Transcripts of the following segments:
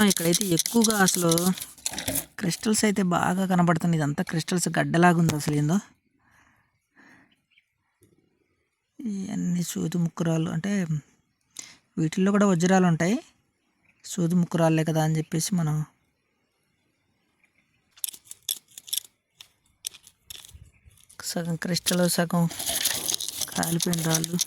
ఇక్కడైతే ఎక్కువగా అసలు క్రిస్టల్స్ అయితే బాగా కనబడుతుంది. ఇదంతా క్రిస్టల్స్ గడ్డలాగా ఉంది. అసలు ఏందో ఇవన్నీ సూది ముక్కురాలు, అంటే వీటిల్లో కూడా వజ్రాలు ఉంటాయి. సూది ముక్కురాలే కదా అని చెప్పేసి మనం సగం క్రిస్టల్, సగం కాలిపోయిన రాళ్ళు.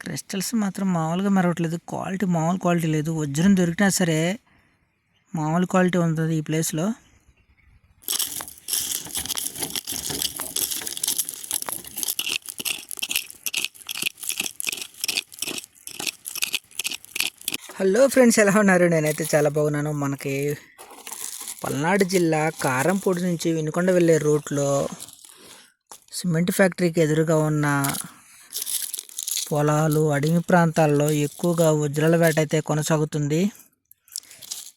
క్రిస్టల్స్ మాత్రం మామూలుగా మెరవట్లేదు. క్వాలిటీ మామూలు క్వాలిటీ లేదు. వజ్రం దొరికినా సరే మామూలు క్వాలిటీ ఉంటుంది ఈ ప్లేస్లో. హలో ఫ్రెండ్స్, ఎలా ఉన్నారు? నేనైతే చాలా బాగున్నాను. మనకి పల్నాడు జిల్లా కారంపూడి నుంచి వినుకొండ వెళ్ళే రూట్లో సిమెంట్ ఫ్యాక్టరీకి ఎదురుగా ఉన్న పొలాలు, అడవి ప్రాంతాల్లో ఎక్కువగా వజ్రాల వేట అయితే కొనసాగుతుంది.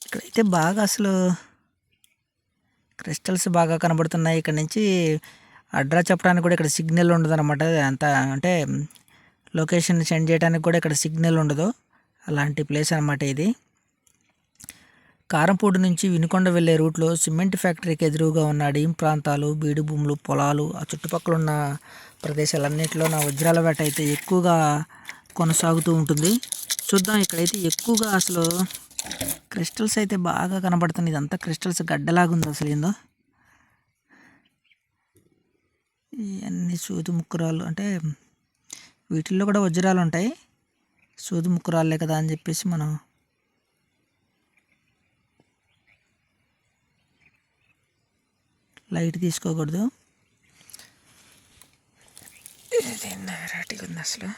ఇక్కడైతే బాగా అసలు క్రిస్టల్స్ బాగా కనబడుతున్నాయి. ఇక్కడ నుంచి అడ్రా చెప్పడానికి కూడా ఇక్కడ సిగ్నల్ ఉండదు అనమాట. అంత అంటే లొకేషన్ సెండ్ చేయడానికి కూడా ఇక్కడ సిగ్నల్ ఉండదు. అలాంటి ప్లేస్ అనమాట ఇది. కారంపూడి నుంచి వినుకొండ వెళ్ళే రూట్లో సిమెంట్ ఫ్యాక్టరీకి ఎదురుగా ఉన్న అడవి ప్రాంతాలు, బీడు భూములు, పొలాలు, ఆ చుట్టుపక్కల ఉన్న ప్రదేశాలన్నింటిలో నా వజ్రాల వేట అయితే ఎక్కువగా కొనసాగుతూ ఉంటుంది. చూద్దాం. ఇక్కడైతే ఎక్కువగా అసలు క్రిస్టల్స్ అయితే బాగా కనబడుతుంది. ఇదంతా క్రిస్టల్స్ గడ్డలాగా ఉంది. అసలు ఏందో ఇవన్నీ సూది ముక్కురాలు, అంటే వీటిల్లో కూడా వజ్రాలు ఉంటాయి. సూది ముక్కురాలే కదా అని చెప్పేసి మనం లైట్ తీసుకోకూడదు. ఇది వెరైటీగా ఉంది. అసలు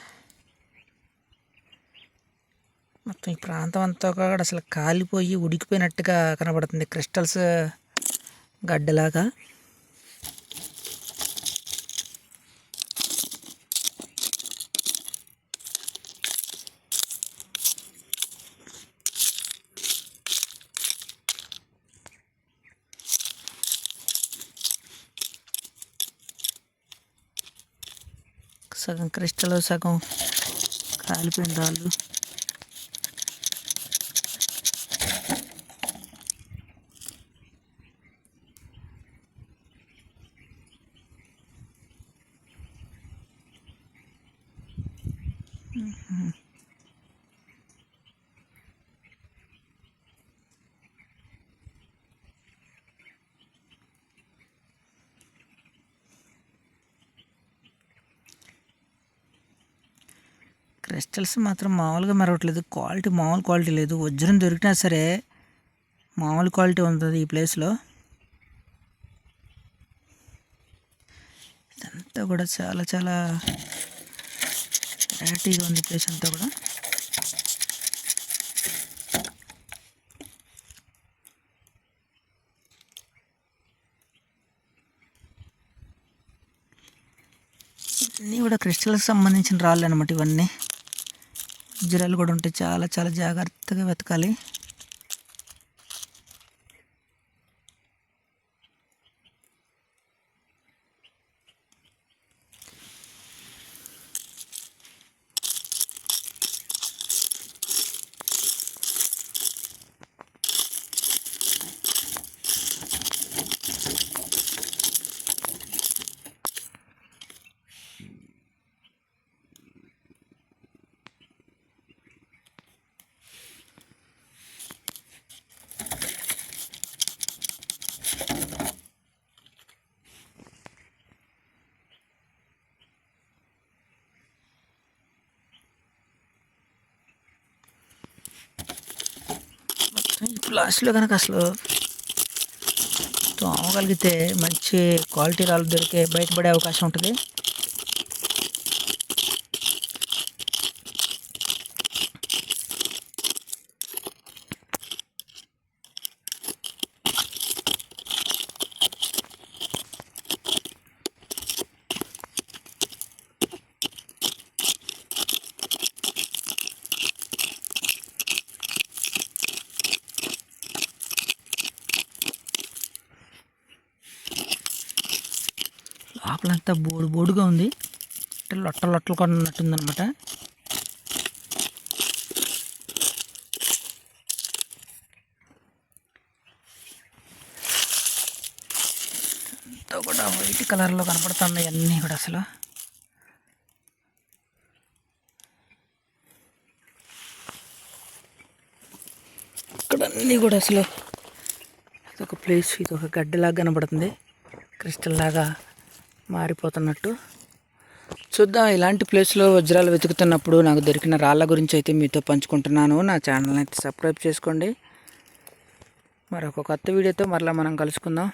మొత్తం ఈ ప్రాంతం అంతా కూడా అసలు కాలిపోయి ఉడికిపోయినట్టుగా కనబడుతుంది. క్రిస్టల్స్ గడ్డలాగా. సగం క్రిస్టల్, సగం కాలిపోయిన రాళ్ళు. క్రిస్టల్స్ మాత్రం మామూలుగా మెరవట్లేదు. క్వాలిటీ మామూలు క్వాలిటీ లేదు. వజ్రం దొరికినా సరే మామూలు క్వాలిటీ ఉంటుంది ఈ ప్లేస్లో. ఇదంతా కూడా చాలా చాలా వెరైటీగా ఉంది ప్లేస్ అంతా కూడా. ఇవన్నీ కూడా క్రిస్టల్కి సంబంధించిన రాళ్ళు అనమాట. ఇవన్నీ వజ్రాలు కూడా ఉంటాయి. చాలా చాలా జాగ్రత్తగా వెతకాలి. లాస్ట్లో కనుక అసలు తోమగలిగితే మంచి క్వాలిటీ రాళ్ళు దొరికే బయటపడే అవకాశం ఉంటుంది. లోపలంతా బోడుగా ఉంది, అంటే లొట్టలు కొన్నట్టుందనమాట. అంతా కూడా వైట్ కలర్లో కనపడుతున్నాయి అన్నీ కూడా. అసలు ఇక్కడ అన్నీ కూడా అసలు ఇదొక ప్లేస్, ఇది ఒక గడ్డలాగా కనబడుతుంది, క్రిస్టల్ లాగా మారిపోతున్నట్టు. చూద్దాం, ఇలాంటి ప్లేస్లో వజ్రాలు వెతుకుతున్నప్పుడు నాకు దొరికిన రాళ్ళ గురించి అయితే మీతో పంచుకుంటున్నాను. నా ఛానల్ని అయితే సబ్స్క్రైబ్ చేసుకోండి. మరొక కొత్త వీడియోతో మరలా మనం కలుసుకుందాం.